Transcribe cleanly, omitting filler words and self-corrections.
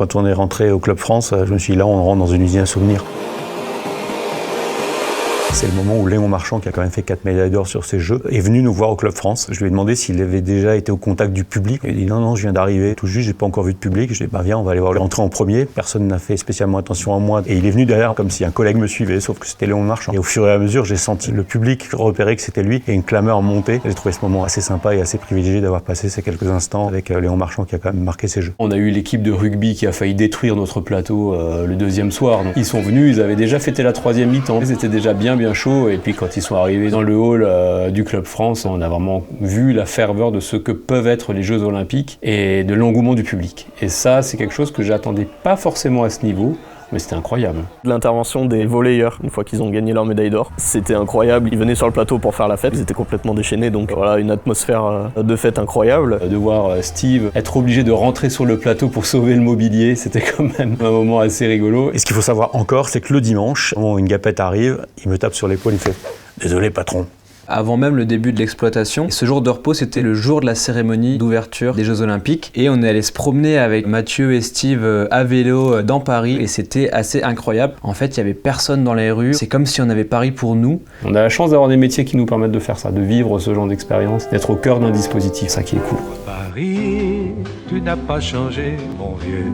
Quand on est rentré au Club France, je me suis dit là, on rentre dans une usine à souvenirs. C'est le moment où Léon Marchand, qui a quand même fait 4 médailles d'or sur ces Jeux, est venu nous voir au Club France. Je lui ai demandé s'il avait déjà été au contact du public. Il a dit non, je viens d'arriver tout juste, j'ai pas encore vu de public. Je lui ai dit viens, on va aller voir le rentrer en premier. Personne n'a fait spécialement attention à moi. Et il est venu derrière comme si un collègue me suivait, sauf que c'était Léon Marchand. Et au fur et à mesure, j'ai senti le public repérer que c'était lui et une clameur monter. J'ai trouvé ce moment assez sympa et assez privilégié d'avoir passé ces quelques instants avec Léon Marchand qui a quand même marqué ces Jeux. On a eu l'équipe de rugby qui a failli détruire notre plateau le deuxième soir. Donc, ils sont venus, ils avaient déjà fêté la 3e mi-temps. Ils étaient déjà bien chaud. Et puis quand ils sont arrivés dans le hall du Club France, on a vraiment vu la ferveur de ce que peuvent être les Jeux Olympiques et de l'engouement du public. Et ça, c'est quelque chose que j'attendais pas forcément à ce niveau. Mais c'était incroyable. L'intervention des volleyeurs, une fois qu'ils ont gagné leur médaille d'or, c'était incroyable. Ils venaient sur le plateau pour faire la fête, ils étaient complètement déchaînés, donc voilà, une atmosphère de fête incroyable. De voir Steve être obligé de rentrer sur le plateau pour sauver le mobilier, c'était quand même un moment assez rigolo. Et ce qu'il faut savoir encore, c'est que le dimanche, au moment où une gapette arrive, il me tape sur l'épaule, il fait « Désolé patron ». Avant même le début de l'exploitation, ce jour de repos, c'était le jour de la cérémonie d'ouverture des Jeux Olympiques. Et on est allé se promener avec Mathieu et Steve à vélo dans Paris. Et c'était assez incroyable. En fait, il n'y avait personne dans les rues. C'est comme si on avait Paris pour nous. On a la chance d'avoir des métiers qui nous permettent de faire ça, de vivre ce genre d'expérience, d'être au cœur d'un dispositif. Ça qui est cool. Paris, tu n'as pas changé, mon vieux.